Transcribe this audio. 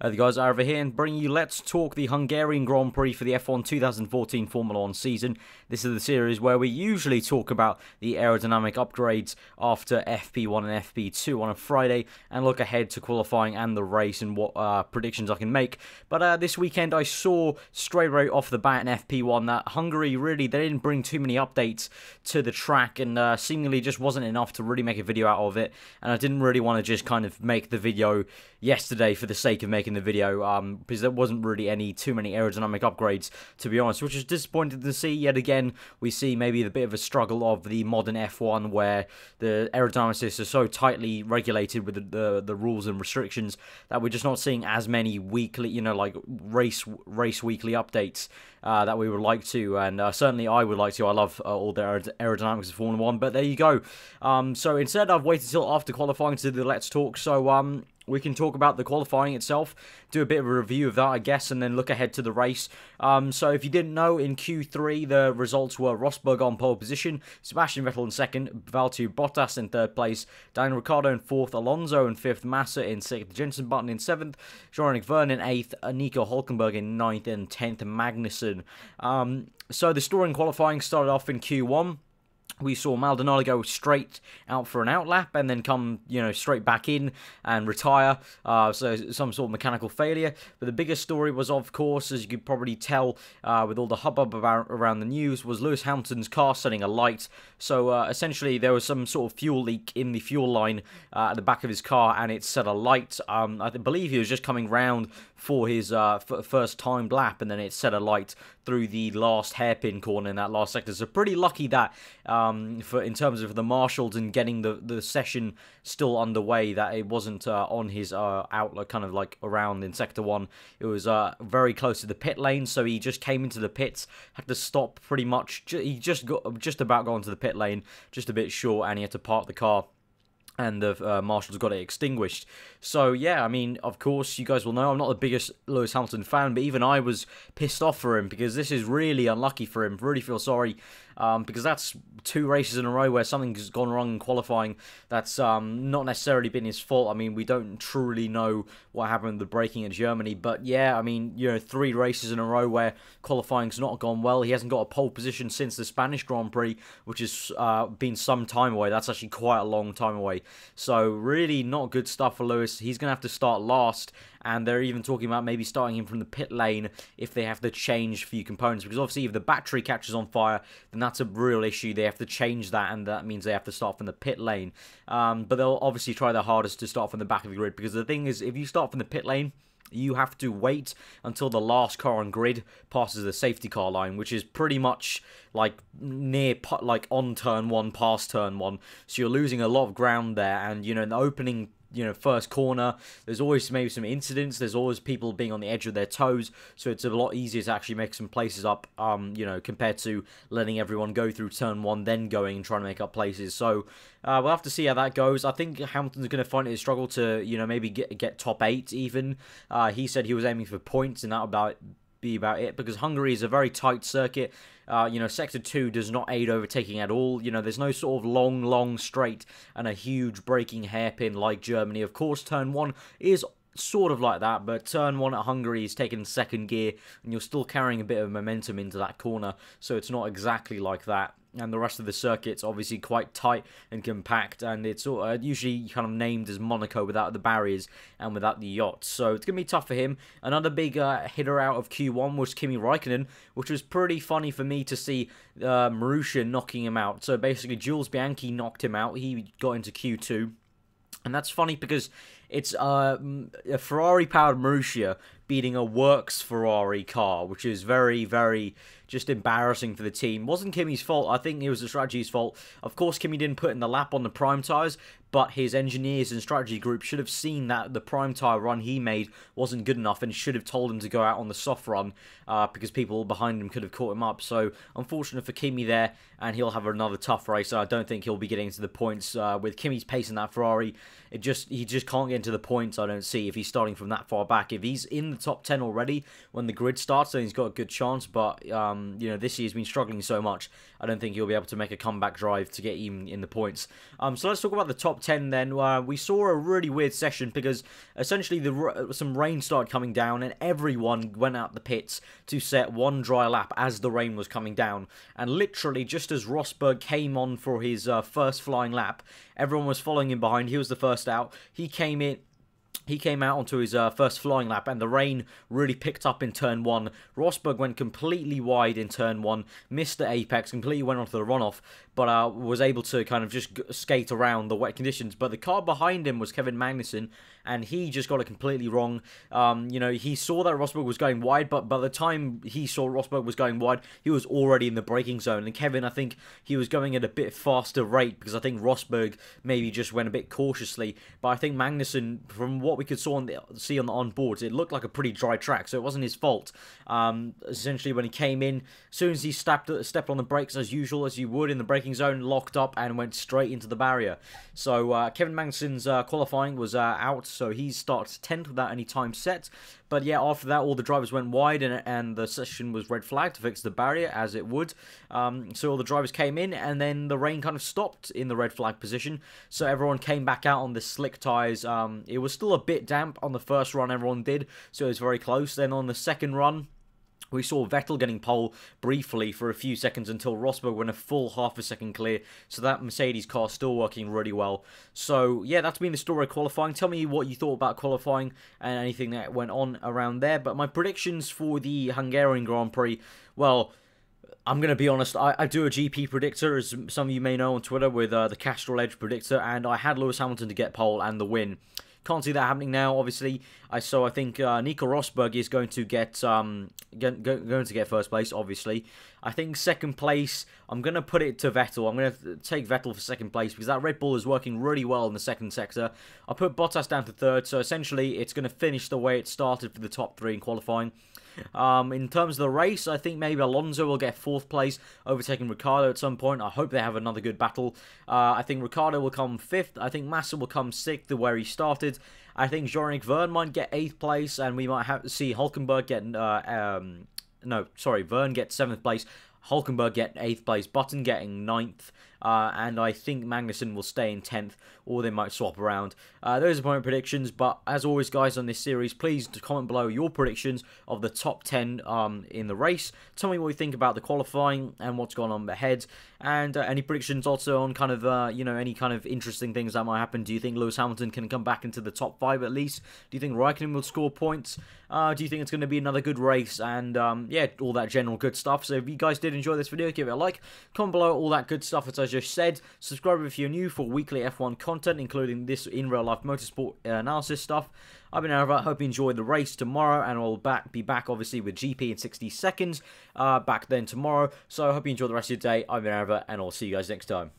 The guys are over here and bringing you Let's Talk the Hungarian Grand Prix for the F1 2014 Formula 1 season. This is the series where we usually talk about the aerodynamic upgrades after FP1 and FP2 on a Friday and look ahead to qualifying and the race and what predictions I can make. But this weekend I saw straight away off the bat in FP1 that Hungary they didn't bring too many updates to the track and seemingly just wasn't enough to really make a video out of it. And I didn't really want to just kind of make the video yesterday for the sake of making the video, because there wasn't really too many aerodynamic upgrades, to be honest, which is disappointing to see. Yet again, we see maybe the bit of a struggle of the modern F1 where the aerodynamicists are so tightly regulated with the rules and restrictions that we're just not seeing as many weekly, like race weekly updates that we would like to, and certainly I would like to. I love all the aerodynamics of Formula 1, but there you go. So instead I've waited till after qualifying to do the Let's Talk, so we can talk about the qualifying itself, do a bit of a review of that, I guess, and then look ahead to the race. So if you didn't know, in Q3, the results were Rosberg on pole position, Sebastian Vettel in second, Valtteri Bottas in third place, Daniel Ricciardo in fourth, Alonso in fifth, Massa in sixth, Jenson Button in seventh, Jean-Eric Vergne in eighth, Nico Hülkenberg in ninth, and 10th, Magnussen. So the story in qualifying started off in Q1. We saw Maldonado go straight out for an outlap and then come, straight back in and retire. So some sort of mechanical failure. But the biggest story was, of course, as you could probably tell with all the hubbub around the news, was Lewis Hamilton's car setting alight. So essentially there was some sort of fuel leak in the fuel line at the back of his car and it set alight. I believe he was just coming round for his first timed lap and then it set alight through the last hairpin corner in that last sector. So pretty lucky that in terms of the marshals and getting the session still underway, that it wasn't on his outlet, kind of like around in sector 1. It was very close to the pit lane, so he just came into the pits, had to stop pretty much. He just about got into the pit lane, just a bit short, and he had to park the car. And the marshals got it extinguished. So, yeah, I mean, of course, you guys will know I'm not the biggest Lewis Hamilton fan, but even I was pissed off for him because this is really unlucky for him. Really feel sorry because that's 2 races in a row where something's gone wrong in qualifying. That's not necessarily been his fault. I mean, we don't truly know what happened with the braking in Germany, but yeah, I mean, 3 races in a row where qualifying's not gone well. He hasn't got a pole position since the Spanish Grand Prix, which has been some time away. That's actually quite a long time away. So really not good stuff for Lewis. He's going to have to start last, and they're even talking about maybe starting him from the pit lane if they have to change a few components, because obviously if the battery catches on fire, then that's a real issue. They have to change that, and that means they have to start from the pit lane. But they'll obviously try their hardest to start from the back of the grid, because the thing is, if you start from the pit lane, you have to wait until the last car on grid passes the safety car line, which is pretty much like on turn 1, past turn 1. So you're losing a lot of ground there, and in the opening first corner, there's always maybe some incidents, there's always people being on the edge of their toes, so it's a lot easier to actually make some places up, compared to letting everyone go through turn 1, then going and trying to make up places. So we'll have to see how that goes. I think Hamilton's going to find it a struggle to, maybe get top 8 even. He said he was aiming for points, and that'll be about it, because Hungary is a very tight circuit. Sector 2 does not aid overtaking at all. There's no sort of long straight and a huge braking hairpin like Germany. Of course, turn 1 is sort of like that, but turn 1 at Hungary is taking second gear, and you're still carrying a bit of momentum into that corner, so it's not exactly like that. And the rest of the circuit's obviously quite tight and compact, and it's usually kind of named as Monaco without the barriers and without the yachts. So it's going to be tough for him. Another big hitter out of Q1 was Kimi Rikknen, which was pretty funny for me to see Marussia knocking him out. So basically, Jules Bianchi knocked him out. He got into Q2. And that's funny because it's a Ferrari-powered Marussia beating a works Ferrari car, which is very, very just embarrassing for the team. Wasn't Kimi's fault. I think it was the strategy's fault. Of course, Kimi didn't put in the lap on the prime tyres, but his engineers and strategy group should have seen that the prime tyre run he made wasn't good enough and should have told him to go out on the soft run because people behind him could have caught him up. So, unfortunate for Kimi there, and he'll have another tough race. I don't think he'll be getting to the points with Kimi's pace in that Ferrari. He just can't get into the points, I don't see, if he's starting from that far back. If he's in the top 10 already when the grid starts, so he's got a good chance, but, you know, this year he's been struggling so much, I don't think he'll be able to make a comeback drive to get even in the points. So let's talk about the top 10 then. We saw a really weird session because essentially some rain started coming down and everyone went out the pits to set one dry lap as the rain was coming down, and literally just as Rosberg came on for his first flying lap, everyone was following him behind. He was the first out. He came out onto his first flying lap, and the rain really picked up in turn 1. Rosberg went completely wide in turn 1, missed the apex, completely went onto the runoff, but was able to kind of just skate around the wet conditions. But the car behind him was Kevin Magnussen, and he just got it completely wrong. You know, he saw that Rosberg was going wide, but by the time he saw Rosberg was going wide, he was already in the braking zone. And Kevin, I think he was going at a bit faster rate because I think Rosberg maybe just went a bit cautiously. But I think Magnussen, from what we could see on the onboards, it looked like a pretty dry track, so it wasn't his fault. Essentially, when he came in, as soon as he stepped on the brakes as usual, as you would in the braking zone, locked up and went straight into the barrier. So Kevin Magnussen's qualifying was out, so he starts 10th without any time set. But yeah, after that, all the drivers went wide, and the session was red flagged to fix the barrier, as it would. So all the drivers came in, and then the rain kind of stopped in the red flag position. So everyone came back out on the slick tyres. It was still a bit damp on the first run, everyone did, so it was very close. Then on the second run, we saw Vettel getting pole briefly for a few seconds until Rosberg went a full half a second clear. So that Mercedes car still working really well. So yeah, that's been the story of qualifying. Tell me what you thought about qualifying and anything that went on around there. But my predictions for the Hungarian Grand Prix, well, I'm going to be honest, I do a GP predictor, as some of you may know on Twitter, with the Castrol Edge predictor, and I had Lewis Hamilton to get pole and the win. Can't see that happening now, obviously. I think Nico Rosberg is going to get first place, obviously. I think second place, I'm going to put it to Vettel. I'm going to take Vettel for second place because that Red Bull is working really well in the second sector. I'll put Bottas down to third, so essentially it's going to finish the way it started for the top 3 in qualifying. In terms of the race, I think maybe Alonso will get 4th place, overtaking Ricciardo at some point. I hope they have another good battle. I think Ricciardo will come 5th. I think Massa will come 6th, where he started. I think Jean-Eric Vergne might get 8th place, and we might have to see Hulkenberg get... Vergne get 7th place. Hulkenberg get 8th place, Button getting 9th, and I think Magnussen will stay in 10th, or they might swap around. Those are my predictions, but as always, guys, on this series, please comment below your predictions of the top 10 in the race. Tell me what you think about the qualifying and what's going on ahead, and any predictions also on kind of, any kind of interesting things that might happen. Do you think Lewis Hamilton can come back into the top 5 at least? Do you think Raikkonen will score points? Do you think it's going to be another good race? And, yeah, all that general good stuff. So if you guys did enjoy this video, give it a like, comment below all that good stuff as I just said. Subscribe if you're new for weekly F1 content, including this in real life motorsport analysis stuff. I've been Aarava. Hope you enjoyed the race tomorrow, and I'll be back obviously with GP in 60 seconds back then tomorrow. So I hope you enjoy the rest of your day. I've been Aarava, and I'll see you guys next time.